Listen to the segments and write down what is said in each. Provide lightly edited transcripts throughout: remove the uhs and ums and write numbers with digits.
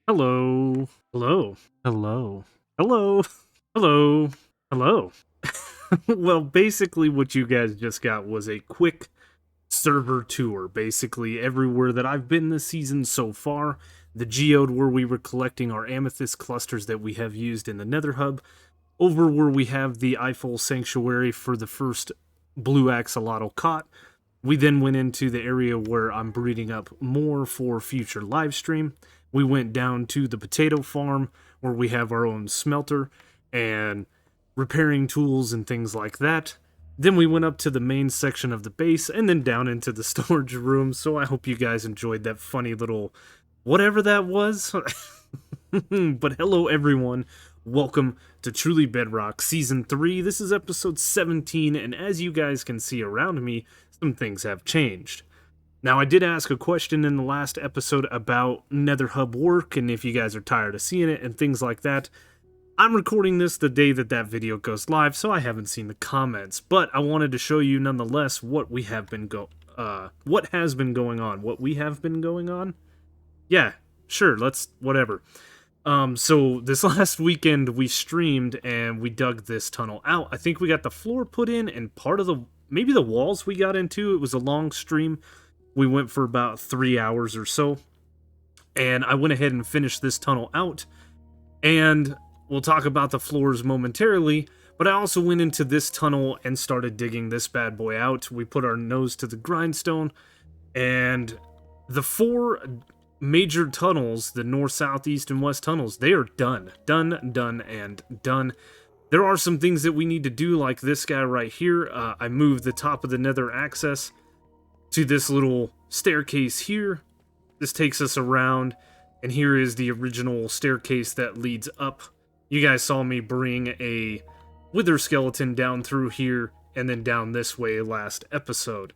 Hello. Hello. Hello. Hello. Hello. Hello. Well, basically what you guys just got was a quick server tour. Basically everywhere that I've been this season so far. The geode where we were collecting our amethyst clusters that we have used in the Nether hub. Over where we have the Eiffel Sanctuary for the first blue axolotl caught. We then went into the area where I'm breeding up more for future live stream. We went down to the potato farm where we have our own smelter and repairing tools and things like that. Then we went up to the main section of the base and then down into the storage room. So I hope you guys enjoyed that funny little whatever that was. But hello everyone. Welcome to Truly Bedrock Season 3. This is episode 17, and as you guys can see around me, some things have changed. Now, I did ask a question in the last episode about Nether Hub work, and if you guys are tired of seeing it and things like that. I'm recording this the day that video goes live, so I haven't seen the comments, but I wanted to show you nonetheless what we have been what has been going on. What we have been going on? Yeah, sure, whatever. So this last weekend we streamed and we dug this tunnel out. I think we got the floor put in and part of maybe the walls we got into. It was a long stream. We went for about 3 hours or so. And I went ahead and finished this tunnel out. And we'll talk about the floors momentarily. But I also went into this tunnel and started digging this bad boy out. We put our nose to the grindstone. And the four major tunnels, the north, south, east, and west tunnels, they are done. Done, and done. There are some things that we need to do, like this guy right here. I moved the top of the nether access to this little staircase here. This takes us around, and here is the original staircase that leads up. You guys saw me bring a wither skeleton down through here, and then down this way last episode.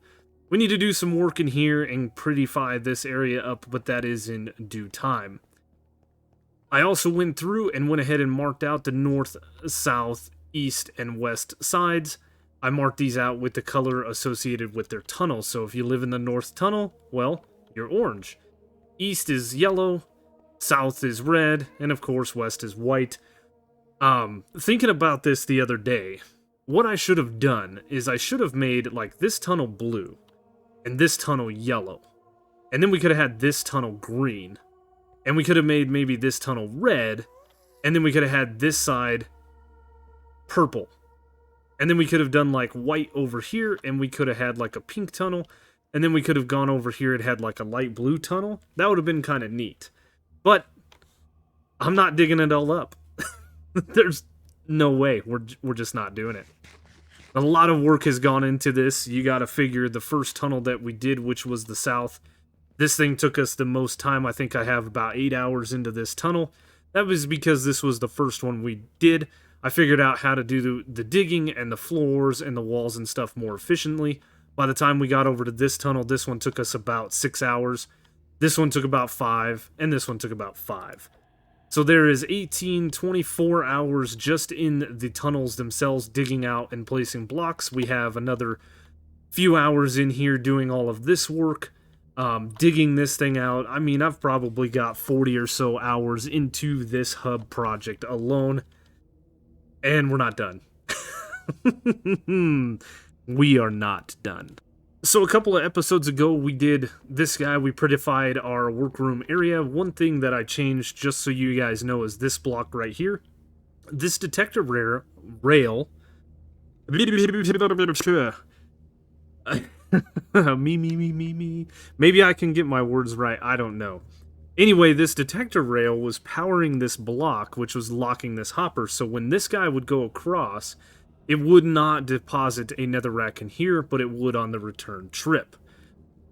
We need to do some work in here and prettify this area up, but that is in due time. I also went through and went ahead and marked out the north, south, east, and west sides. I marked these out with the color associated with their tunnel. So if you live in the north tunnel, well, you're orange. East is yellow, south is red, and of course west is white. Thinking about this the other day, what I should have done is I should have made like this tunnel blue and this tunnel yellow. And then we could have had this tunnel green. And we could have made maybe this tunnel red. And then we could have had this side purple. And then we could have done like white over here. And we could have had like a pink tunnel. And then we could have gone over here and had like a light blue tunnel. That would have been kind of neat. But I'm not digging it all up. There's no way. We're just not doing it. A lot of work has gone into this. You gotta figure the first tunnel that we did, which was the south. This thing took us the most time. I think I have about 8 hours into this tunnel. That was because this was the first one we did. I figured out how to do the digging and the floors and the walls and stuff more efficiently. By the time we got over to this tunnel, this one took us about 6 hours. This one took about 5, and this one took about 5. So there is 24 hours just in the tunnels themselves, digging out and placing blocks. We have another few hours in here doing all of this work, digging this thing out. I mean, I've probably got 40 or so hours into this hub project alone, and we're not done. We are not done. So a couple of episodes ago, we did this guy. We prettified our workroom area. One thing that I changed, just so you guys know, is this block right here. This detector rail. Me. Maybe I can get my words right. I don't know. Anyway, this detector rail was powering this block, which was locking this hopper. So when this guy would go across, it would not deposit a netherrack in here, but it would on the return trip.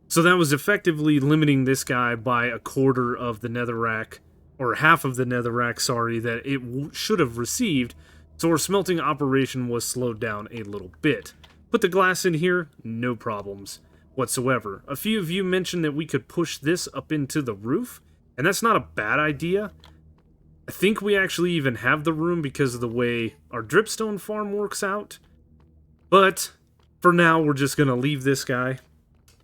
So that was effectively limiting this guy by a quarter of the netherrack, or half of the netherrack, sorry, that it should have received. So our smelting operation was slowed down a little bit. Put the glass in here, no problems whatsoever. A few of you mentioned that we could push this up into the roof, and that's not a bad idea. I think we actually even have the room because of the way our dripstone farm works out. But for now, we're just going to leave this guy.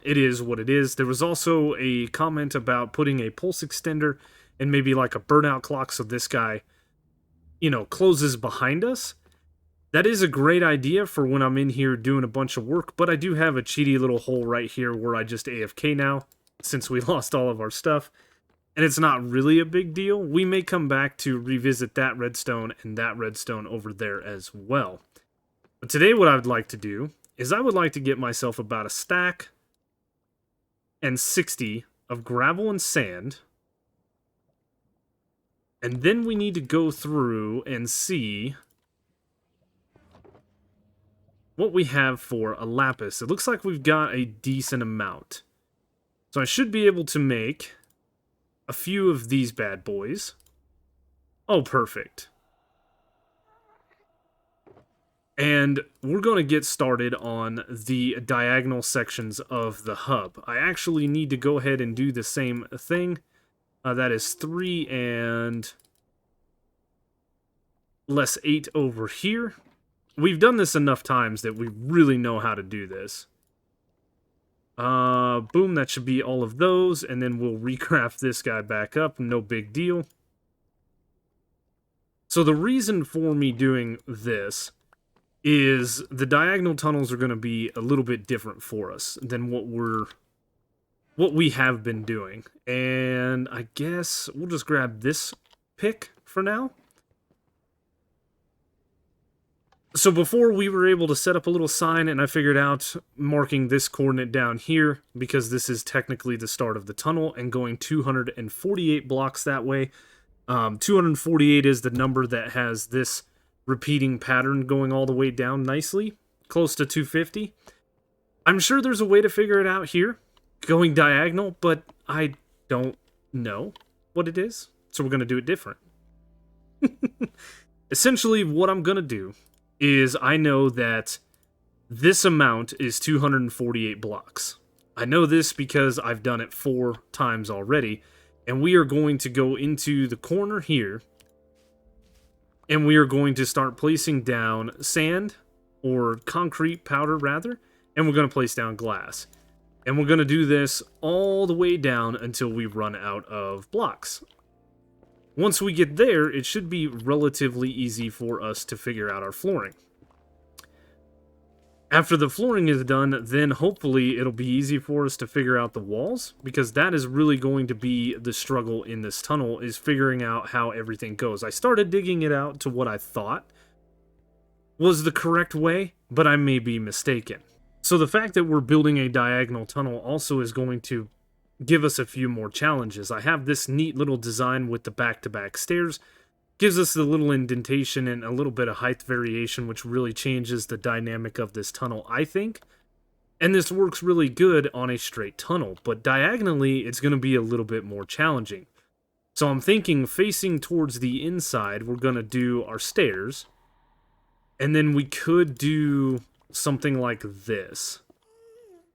It is what it is. There was also a comment about putting a pulse extender and maybe like a burnout clock so this guy, you know, closes behind us. That is a great idea for when I'm in here doing a bunch of work, but I do have a cheaty little hole right here where I just AFK now, since we lost all of our stuff. And it's not really a big deal. We may come back to revisit that redstone and that redstone over there as well. But today what I would like to do is I would like to get myself about a stack and 60 of gravel and sand. And then we need to go through and see what we have for a lapis. It looks like we've got a decent amount. So I should be able to make a few of these bad boys. Oh, perfect. And we're going to get started on the diagonal sections of the hub. I actually need to go ahead and do the same thing. That is 3 and less 8 over here. We've done this enough times that we really know how to do this. Boom, that should be all of those, and then we'll recraft this guy back up, no big deal. So the reason for me doing this is the diagonal tunnels are going to be a little bit different for us than what we have been doing. And I guess we'll just grab this pick for now. So before we were able to set up a little sign, and I figured out marking this coordinate down here, because this is technically the start of the tunnel, and going 248 blocks that way. 248 is the number that has this repeating pattern going all the way down nicely, close to 250. I'm sure there's a way to figure it out here, going diagonal, but I don't know what it is, so we're going to do it different. Essentially, what I'm going to do is I know that this amount is 248 blocks. I know this because I've done it 4 times already, and we are going to go into the corner here, and we are going to start placing down sand, or concrete powder rather, and we're going to place down glass. And we're going to do this all the way down until we run out of blocks. Once we get there, it should be relatively easy for us to figure out our flooring. After the flooring is done, then hopefully it'll be easy for us to figure out the walls, because that is really going to be the struggle in this tunnel, is figuring out how everything goes. I started digging it out to what I thought was the correct way, but I may be mistaken. So the fact that we're building a diagonal tunnel also is going to give us a few more challenges. I have this neat little design with the back-to-back stairs. Gives us the little indentation and a little bit of height variation, which really changes the dynamic of this tunnel, I think. And this works really good on a straight tunnel, but diagonally, it's going to be a little bit more challenging. So I'm thinking facing towards the inside, we're going to do our stairs. And then we could do something like this.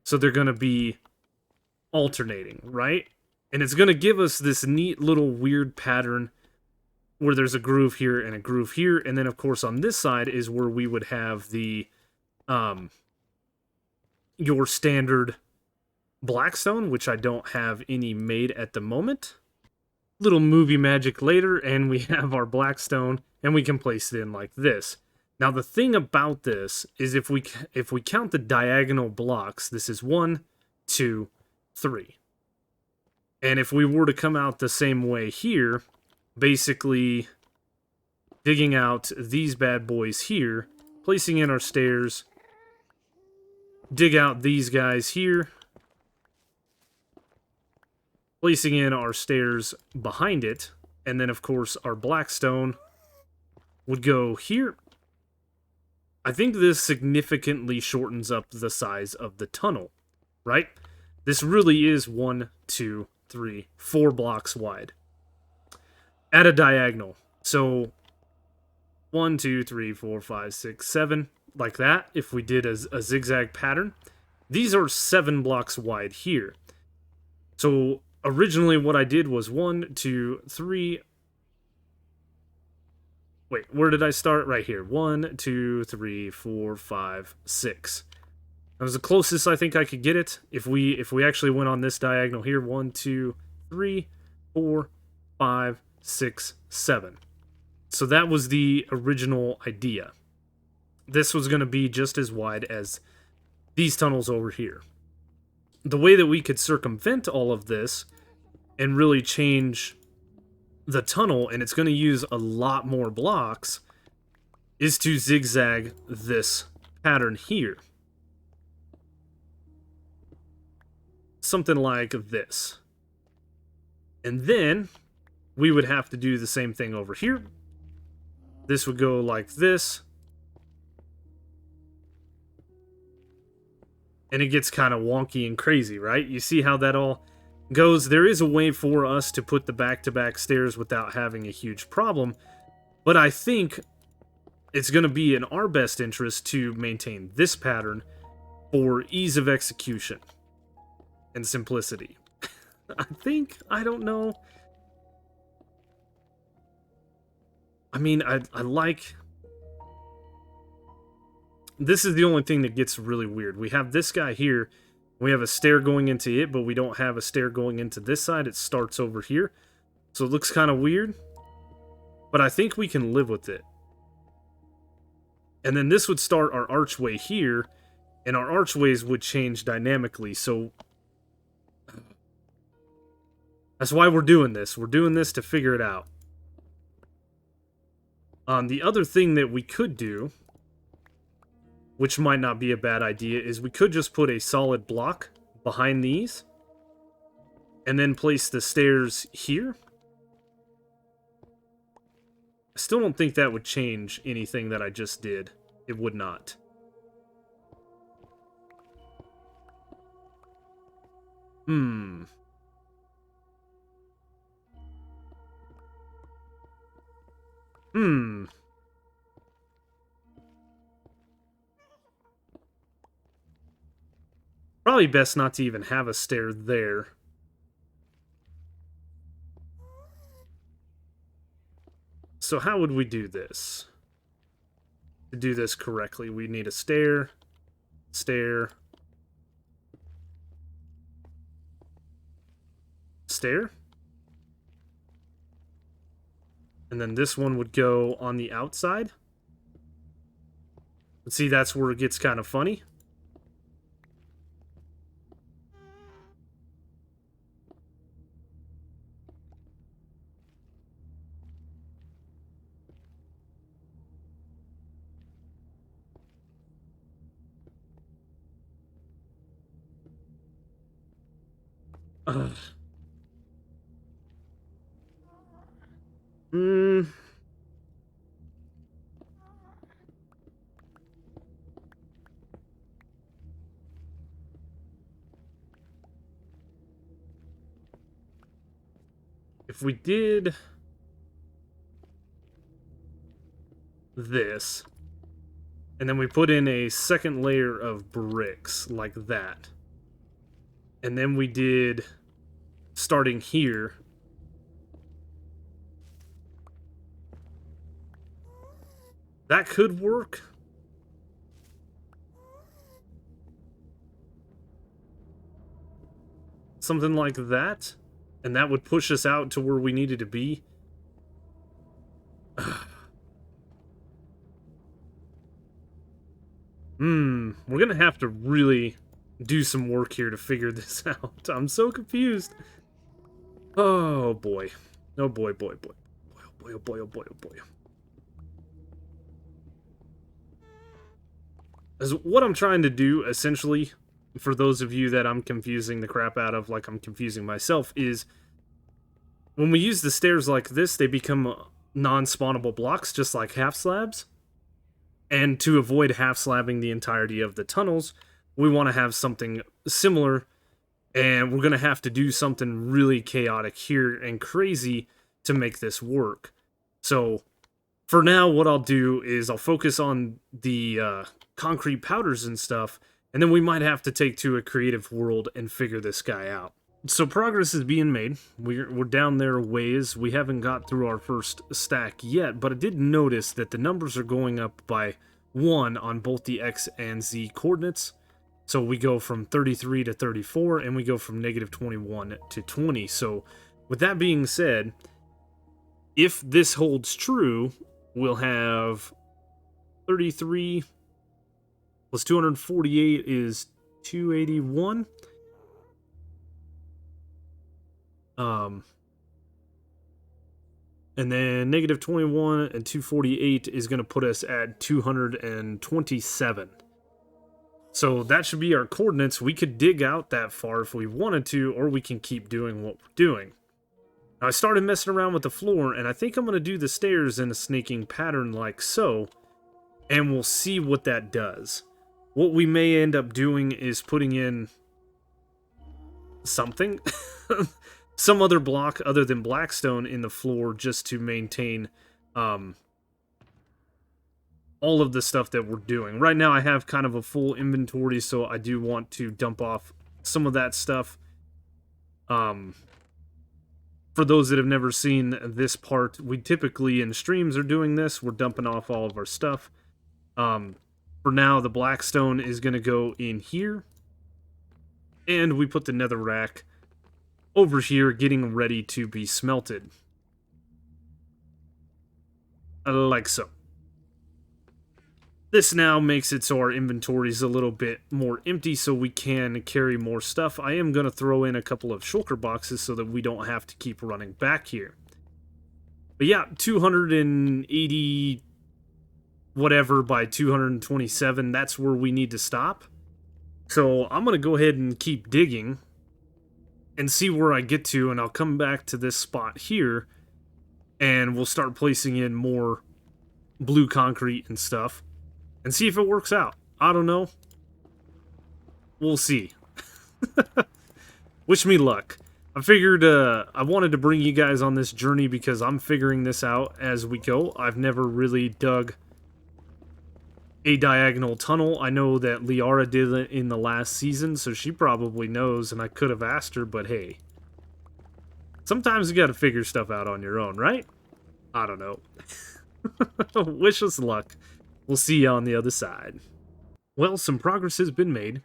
So they're going to be alternating, right? And it's going to give us this neat little weird pattern where there's a groove here and a groove here, and then of course on this side is where we would have the your standard blackstone, which I don't have any made at the moment. Little movie magic later, and we have our blackstone, and we can place it in like this. Now the thing about this is if we count the diagonal blocks, this is 1, 2, 3. And if we were to come out the same way here, basically digging out these bad boys here, placing in our stairs, dig out these guys here, placing in our stairs behind it, and then of course our blackstone would go here. I think this significantly shortens up the size of the tunnel, right? This really is 1, 2, 3, 4 blocks wide at a diagonal. So 1, 2, 3, 4, 5, 6, 7, like that, if we did a zigzag pattern. These are 7 blocks wide here. So originally what I did was 1, 2, 3. Wait, where did I start? Right here. 1, 2, 3, 4, 5, 6. That was the closest I think I could get it. If we actually went on this diagonal here, 1, 2, 3, 4, 5, 6, 7. So that was the original idea. This was going to be just as wide as these tunnels over here. The way that we could circumvent all of this and really change the tunnel, and it's going to use a lot more blocks, is to zigzag this pattern here. Something like this. And then we would have to do the same thing over here. This would go like this. And it gets kind of wonky and crazy, right? You see how that all goes? There is a way for us to put the back-to-back stairs without having a huge problem, but I think it's going to be in our best interest to maintain this pattern for ease of execution and simplicity. I don't know. I mean, I like... This is the only thing that gets really weird. We have this guy here. We have a stair going into it, but we don't have a stair going into this side. It starts over here. So it looks kind of weird. But I think we can live with it. And then this would start our archway here. And our archways would change dynamically. So that's why we're doing this. We're doing this to figure it out. The other thing that we could do, which might not be a bad idea, is we could just put a solid block behind these and then place the stairs here. I still don't think that would change anything that I just did. It would not. Probably best not to even have a stair there. So how would we do this? To do this correctly, we need a stair, stair, stair. And then this one would go on the outside. But see, that's where it gets kind of funny. If we did this, and then we put in a second layer of bricks like that, and then we did, starting here, that could work. Something like that. And that would push us out to where we needed to be. We're gonna have to really do some work here to figure this out. I'm so confused. Oh boy. Oh boy, boy, boy. Oh boy, oh boy, oh boy, oh boy. As what I'm trying to do, essentially, for those of you that I'm confusing the crap out of, like I'm confusing myself, is when we use the stairs like this, they become non-spawnable blocks, just like half slabs. And to avoid half slabbing the entirety of the tunnels, we want to have something similar, and we're going to have to do something really chaotic here and crazy to make this work. So for now, what I'll do is I'll focus on the concrete powders and stuff, and then we might have to take to a creative world and figure this guy out. So progress is being made. We're down there a ways. We haven't got through our first stack yet, but I did notice that the numbers are going up by 1 on both the X and Z coordinates. So we go from 33 to 34, and we go from -21 to 20. So with that being said, if this holds true, we'll have 33 plus 248 is 281. And then negative 21 and 248 is going to put us at 227. So that should be our coordinates. We could dig out that far if we wanted to, or we can keep doing what we're doing. Now, I started messing around with the floor, and I think I'm going to do the stairs in a snaking pattern like so, and we'll see what that does. What we may end up doing is putting in something, some other block other than blackstone in the floor just to maintain all of the stuff that we're doing. Right now I have kind of a full inventory, so I do want to dump off some of that stuff. For those that have never seen this part, we typically in streams are doing this. We're dumping off all of our stuff. For now, the blackstone is going to go in here. And we put the nether rack over here, getting ready to be smelted. Like so. This now makes it so our inventory is a little bit more empty so we can carry more stuff. I am going to throw in a couple of shulker boxes so that we don't have to keep running back here. But yeah, 280 whatever by 227, that's where we need to stop. So I'm going to go ahead and keep digging and see where I get to, and I'll come back to this spot here and we'll start placing in more blue concrete and stuff. And see if it works out. I don't know. We'll see. Wish me luck. I figured I wanted to bring you guys on this journey because I'm figuring this out as we go. I've never really dug a diagonal tunnel. I know that Liara did it in the last season, so she probably knows, and I could have asked her, but hey. Sometimes you gotta figure stuff out on your own, right? I don't know. Wish us luck. We'll see you on the other side. Well, some progress has been made.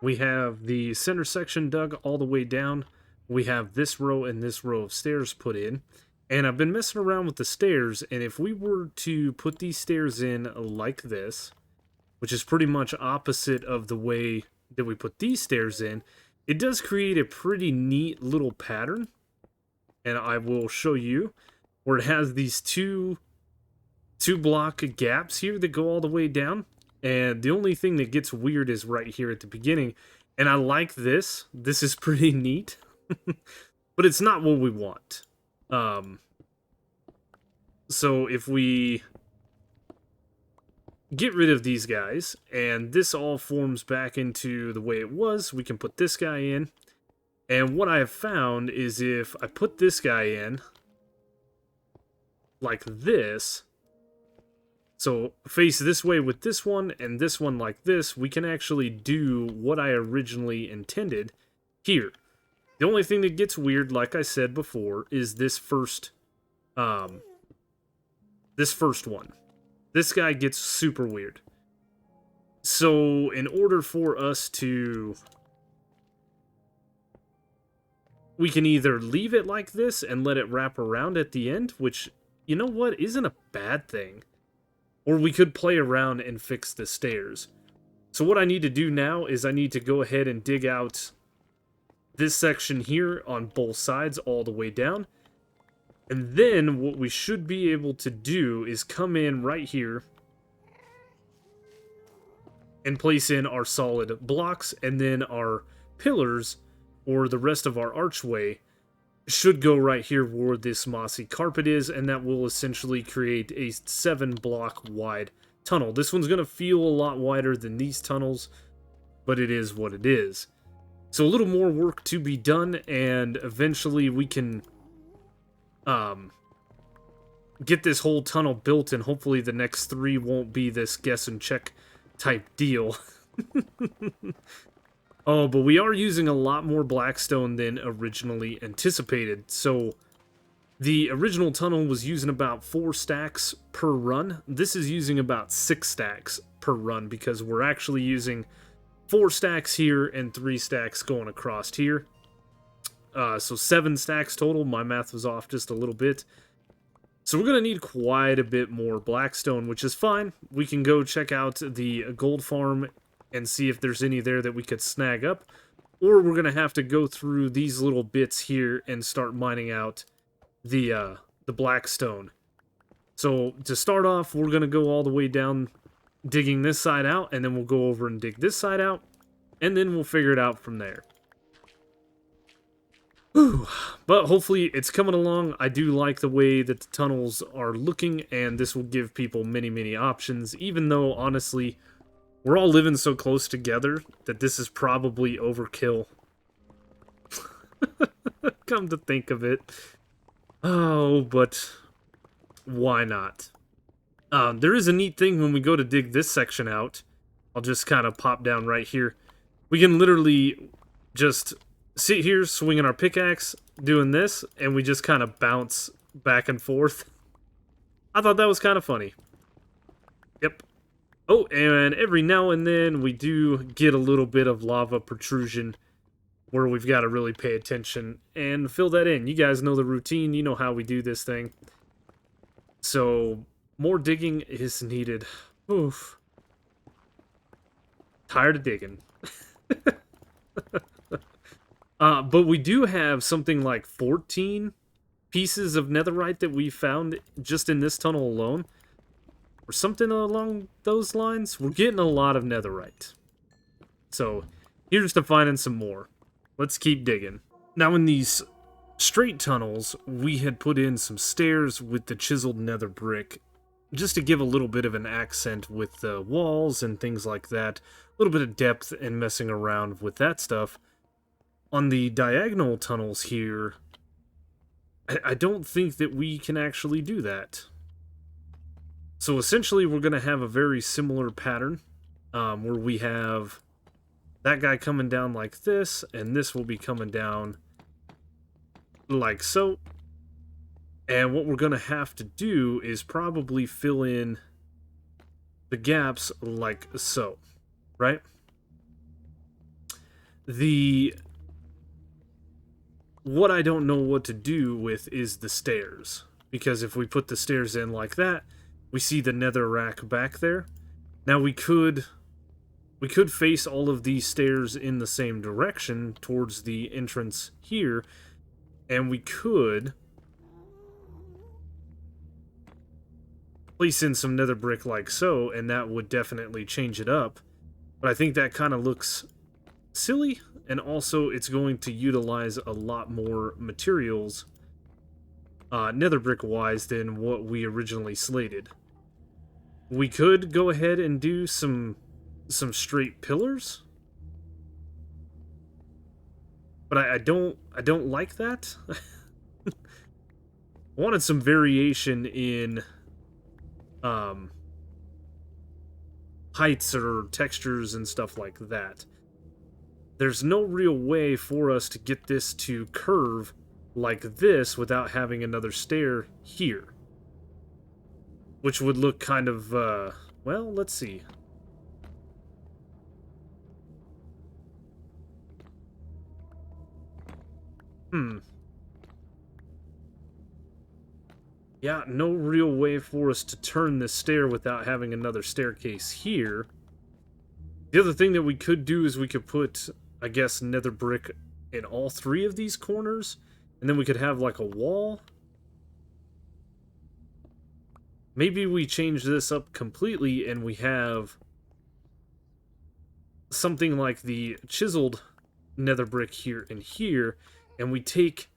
We have the center section dug all the way down. We have this row and this row of stairs put in. And I've been messing around with the stairs, and if we were to put these stairs in like this, which is pretty much opposite of the way that we put these stairs in, it does create a pretty neat little pattern. And I will show you where it has these two block gaps here that go all the way down, and the only thing that gets weird is right here at the beginning. And I like this is pretty neat. But it's not what we want. So if we get rid of these guys and this all forms back into the way it was, we can put this guy in. And what I have found is if I put this guy in like this, so face this way with this one and this one like this, we can actually do what I originally intended here. The only thing that gets weird, like I said before, is this first one. This guy gets super weird. So in order for us to, we can either leave it like this and let it wrap around at the end, which, you know what, isn't a bad thing. Or we could play around and fix the stairs. So what I need to do now is I need to go ahead and dig out this section here on both sides all the way down. And then what we should be able to do is come in right here and place in our solid blocks, and then our pillars, or the rest of our archway, should go right here where this mossy carpet is, and that will essentially create a 7-block wide tunnel. This one's going to feel a lot wider than these tunnels, but it is what it is. So a little more work to be done, and eventually we can get this whole tunnel built, and hopefully the next 3 won't be this guess and check type deal. Oh, but we are using a lot more blackstone than originally anticipated. So the original tunnel was using about 4 stacks per run. This is using about 6 stacks per run because we're actually using 4 stacks here and 3 stacks going across here. So 7 stacks total. My math was off just a little bit. So we're going to need quite a bit more blackstone, which is fine. We can go check out the gold farm and see if there's any there that we could snag up. Or we're going to have to go through these little bits here and start mining out the blackstone. So to start off, we're going to go all the way down digging this side out, and then we'll go over and dig this side out, and then we'll figure it out from there. Whew. But hopefully it's coming along. I do like the way that the tunnels are looking, and this will give people many, many options, even though, honestly, we're all living so close together that this is probably overkill. Come to think of it. Oh, but why not? There is a neat thing when we go to dig this section out. I'll just kind of pop down right here. We can literally just sit here swinging our pickaxe, doing this, and we just kind of bounce back and forth. I thought that was kind of funny. Yep. Oh, and every now and then we do get a little bit of lava protrusion where we've got to really pay attention and fill that in. You guys know the routine. You know how we do this thing. So, more digging is needed. Oof. Tired of digging. But we do have something like 14 pieces of netherite that we found just in this tunnel alone. Or something along those lines. We're getting a lot of netherite. So, here's to finding some more. Let's keep digging. Now, in these straight tunnels, we had put in some stairs with the chiseled nether brick, just to give a little bit of an accent with the walls and things like that. A little bit of depth and messing around with that stuff. On the diagonal tunnels here, I don't think that we can actually do that. So essentially, we're going to have a very similar pattern, where we have that guy coming down like this, and this will be coming down like so. And what we're going to have to do is probably fill in the gaps like so, right? What I don't know what to do with is the stairs. Because if we put the stairs in like that, we see the nether rack back there. Now we could face all of these stairs in the same direction towards the entrance here. And we could place in some nether brick like so, and that would definitely change it up. But I think that kind of looks silly, and also it's going to utilize a lot more materials nether brick wise than what we originally slated. We could go ahead and do some straight pillars, but I don't like that. I wanted some variation in heights or textures and stuff like that. There's no real way for us to get this to curve like this without having another stair here. Which would look kind of, well, let's see. Yeah, no real way for us to turn this stair without having another staircase here. The other thing that we could do is we could put, I guess, nether brick in all three of these corners, and then we could have like a wall. Maybe we change this up completely and we have something like the chiseled nether brick here and here, and we take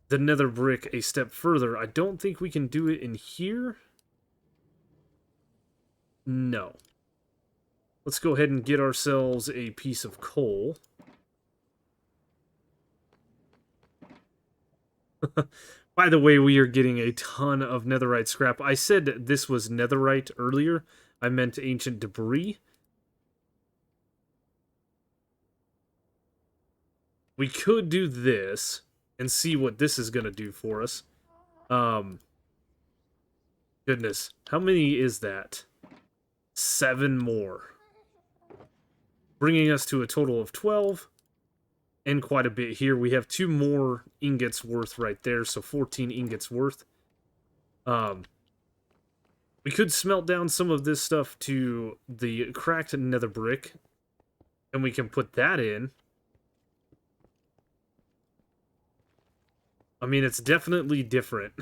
the nether brick a step further. I don't think we can do it in here. No. Let's go ahead and get ourselves a piece of coal. By the way, we are getting a ton of netherite scrap. I said this was netherite earlier. I meant ancient debris. We could do this and see what this is going to do for us. Goodness. How many is that? 7 more. Bringing us to a total of 12. And quite a bit here. We have 2 more ingots worth right there, so 14 ingots worth. We could smelt down some of this stuff to the cracked nether brick, and we can put that in. I mean, it's definitely different.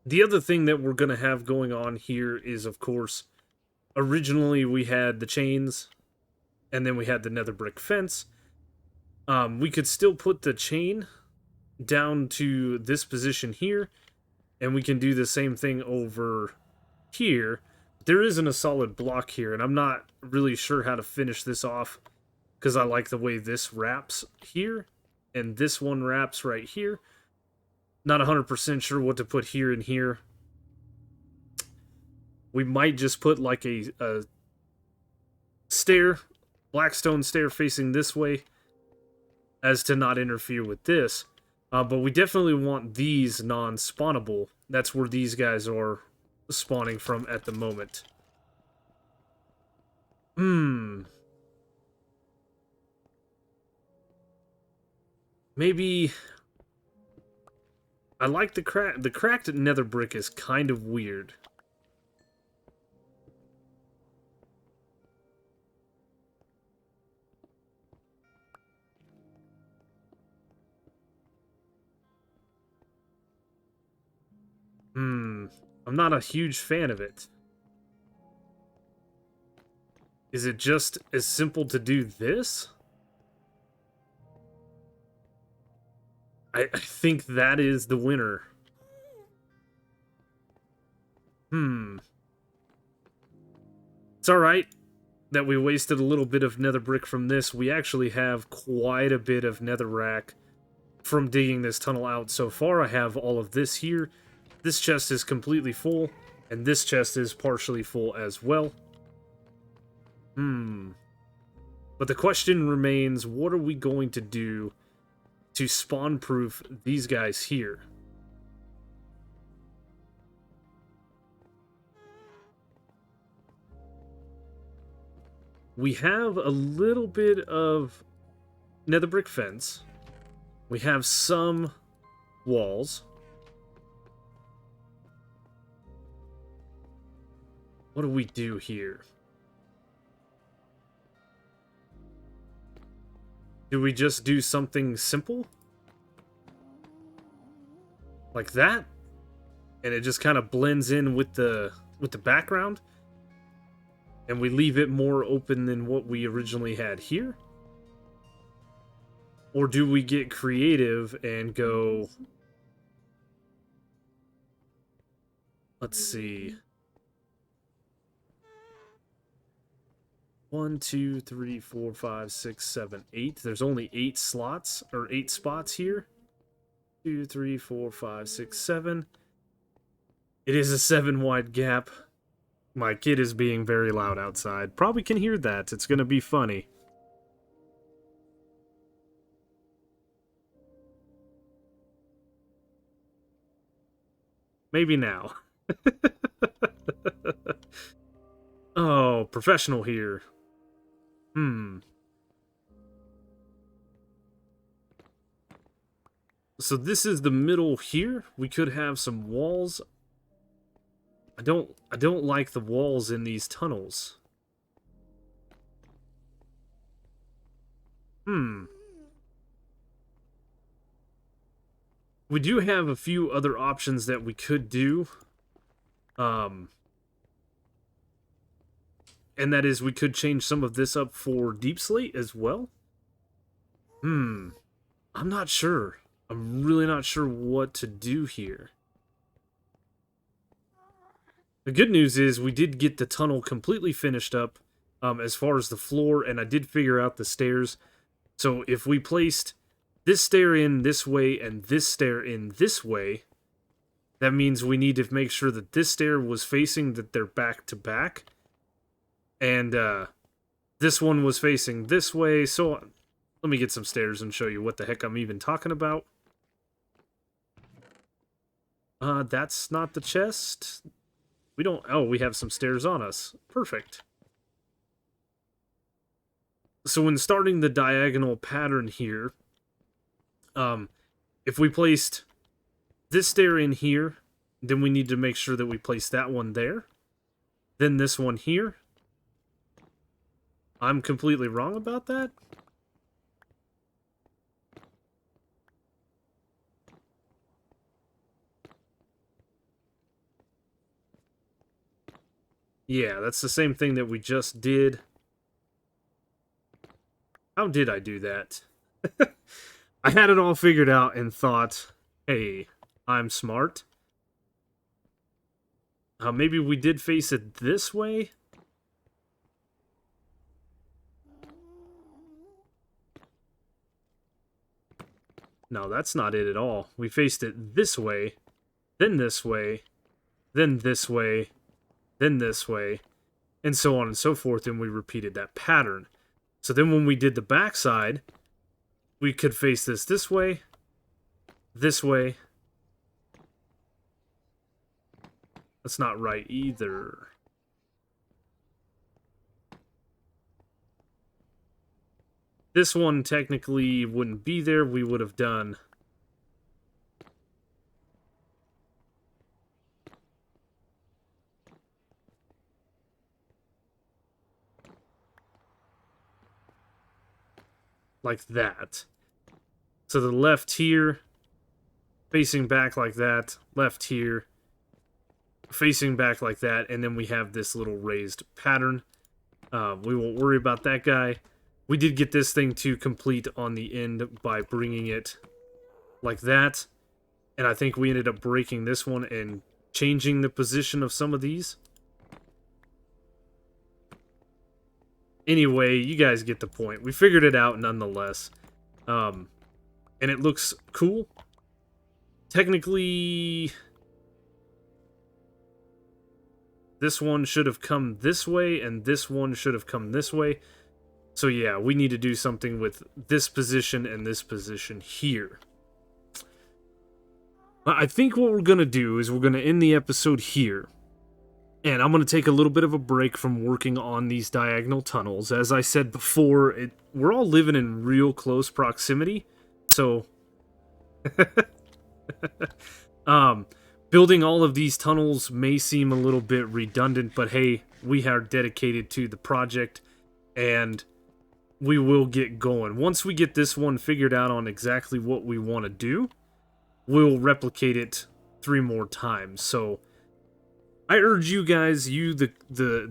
The other thing that we're going to have going on here is, of course, originally we had the chains, and then we had the nether brick fence. We could still put the chain down to this position here, and we can do the same thing over here. There isn't a solid block here, and I'm not really sure how to finish this off, because I like the way this wraps here, and this one wraps right here. Not 100% sure what to put here and here. We might just put like a stair, blackstone stair facing this way, as to not interfere with this. But we definitely want these non-spawnable. That's where these guys are spawning from at the moment. Maybe... I like the cracked nether brick is kind of weird. I'm not a huge fan of it. Is it just as simple to do this? I think that is the winner. It's alright that we wasted a little bit of nether brick from this. We actually have quite a bit of netherrack from digging this tunnel out. So far, I have all of this here. This chest is completely full, and this chest is partially full as well. But the question remains, what are we going to do to spawn-proof these guys here? We have a little bit of nether brick fence. We have some walls. What do we do here? Do we just do something simple? Like that? And it just kind of blends in with the background? And we leave it more open than what we originally had here? Or do we get creative and go... Let's see... 1, 2, 3, 4, 5, 6, 7, 8. There's only 8 slots, or 8 spots here. 2, 3, 4, 5, 6, 7. It is a 7 wide gap. My kid is being very loud outside. Probably can hear that. It's gonna be funny. Maybe now. Oh, professional here. So this is the middle here. We could have some walls. I don't like the walls in these tunnels. We do have a few other options that we could do. And that is, we could change some of this up for deep slate as well. I'm not sure. I'm really not sure what to do here. The good news is we did get the tunnel completely finished up as far as the floor, and I did figure out the stairs. So if we placed this stair in this way and this stair in this way, that means we need to make sure that this stair was facing that they're back to back. And this one was facing this way, so let me get some stairs and show you what the heck I'm even talking about. That's not the chest. We don't... Oh, we have some stairs on us. Perfect. So when starting the diagonal pattern here, if we placed this stair in here, then we need to make sure that we place that one there. Then this one here. I'm completely wrong about that? Yeah, that's the same thing that we just did. How did I do that? I had it all figured out and thought, hey, I'm smart. Maybe we did face it this way? No, that's not it at all. We faced it this way, then this way, then this way, then this way, and so on and so forth, and we repeated that pattern. So then when we did the backside, we could face this way, this way. That's not right either. This one technically wouldn't be there. We would have done like that. So the left here, facing back like that, left here, facing back like that, and then we have this little raised pattern. We won't worry about that guy. We did get this thing to complete on the end by bringing it like that, and I think we ended up breaking this one and changing the position of some of these. Anyway, you guys get the point. We figured it out nonetheless. And it looks cool. Technically, this one should have come this way, and this one should have come this way. So yeah, we need to do something with this position and this position here. I think what we're going to do is we're going to end the episode here. And I'm going to take a little bit of a break from working on these diagonal tunnels. As I said before, we're all living in real close proximity. So, building all of these tunnels may seem a little bit redundant, but hey, we are dedicated to the project, and we will get going. Once we get this one figured out on exactly what we want to do, we'll replicate it 3 more times. So, I urge you guys, the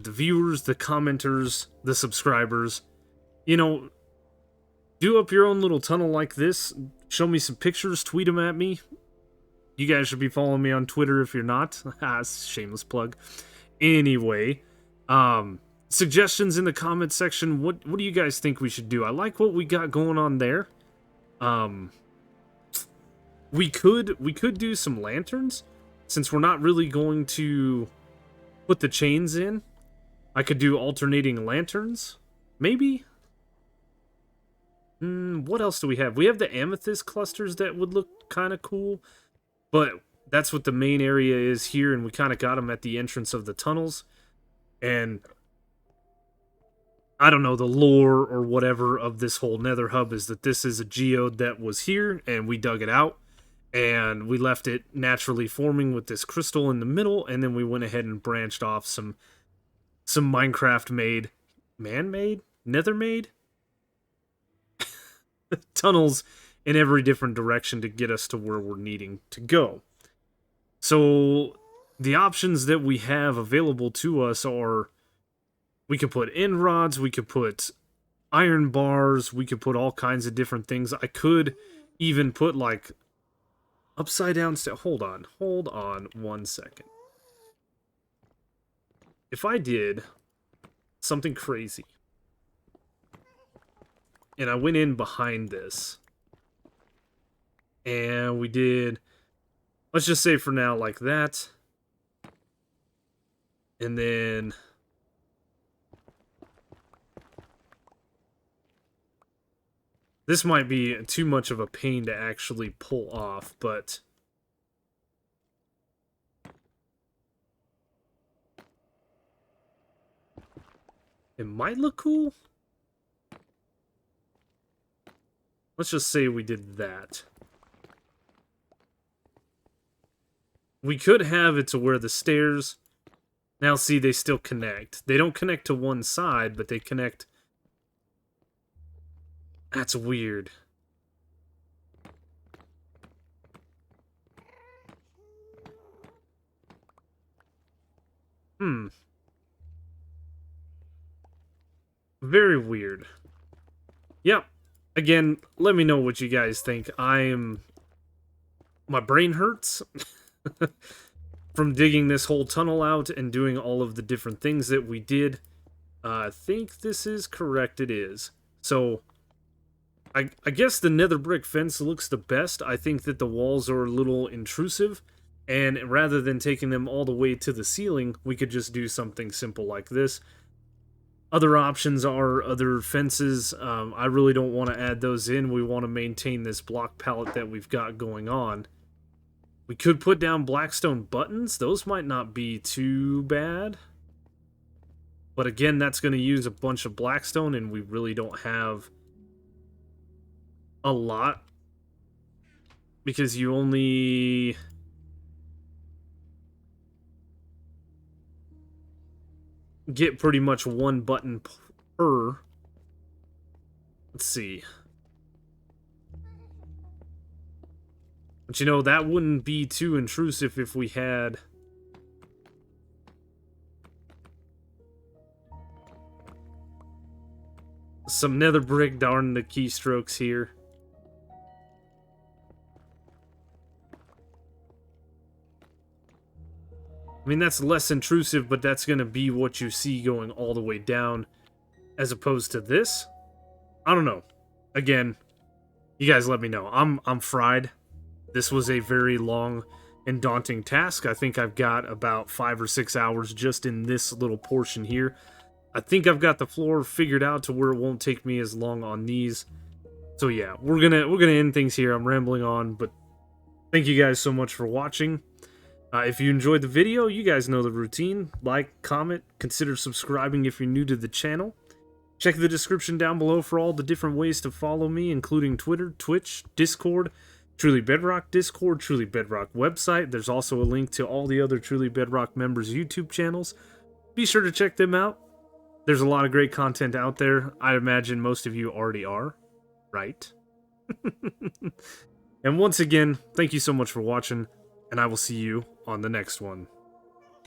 viewers, the commenters, the subscribers, you know, do up your own little tunnel like this. Show me some pictures, tweet them at me. You guys should be following me on Twitter if you're not. Shameless plug. Anyway, suggestions in the comment section. What do you guys think we should do? I like what we got going on there. We could do some lanterns. Since we're not really going to put the chains in, I could do alternating lanterns, maybe? What else do we have? We have the amethyst clusters that would look kind of cool, but that's what the main area is here, and we kind of got them at the entrance of the tunnels. And I don't know, the lore or whatever of this whole Nether hub is that this is a geode that was here, and we dug it out. And we left it naturally forming with this crystal in the middle, and then we went ahead and branched off some Minecraft-made, man-made, Nether-made tunnels in every different direction to get us to where we're needing to go. So the options that we have available to us are, we could put end rods, we could put iron bars, we could put all kinds of different things. I could even put like upside down hold on 1 second. If I did something crazy and I went in behind this and we did, let's just say for now like that, and then this might be too much of a pain to actually pull off, but it might look cool. Let's just say we did that. We could have it to where the stairs... Now, see, they still connect. They don't connect to one side, but they connect... That's weird. Very weird. Yep. Again, let me know what you guys think. My brain hurts from digging this whole tunnel out and doing all of the different things that we did. I think this is correct. It is. So, I guess the nether brick fence looks the best. I think that the walls are a little intrusive. And rather than taking them all the way to the ceiling, we could just do something simple like this. Other options are other fences. I really don't want to add those in. We want to maintain this block palette that we've got going on. We could put down blackstone buttons. Those might not be too bad. But again, that's going to use a bunch of blackstone, and we really don't have a lot. Because you only... get pretty much one button per. Let's see. But you know, that wouldn't be too intrusive if we had some nether brick darn the keystrokes here. I mean, that's less intrusive, but that's going to be what you see going all the way down, as opposed to this. I don't know. Again, you guys let me know. I'm fried. This was a very long and daunting task. I think I've got about 5 or 6 hours just in this little portion here. I think I've got the floor figured out to where it won't take me as long on these. So yeah, we're gonna end things here. I'm rambling on, but thank you guys so much for watching. If you enjoyed the video, you guys know the routine. Like, comment, consider subscribing if you're new to the channel. Check the description down below for all the different ways to follow me, including Twitter, Twitch, Discord, Truly Bedrock Discord, Truly Bedrock website. There's also a link to all the other Truly Bedrock members' YouTube channels. Be sure to check them out. There's a lot of great content out there. I imagine most of you already are, right? And once again, thank you so much for watching, and I will see you on the next one.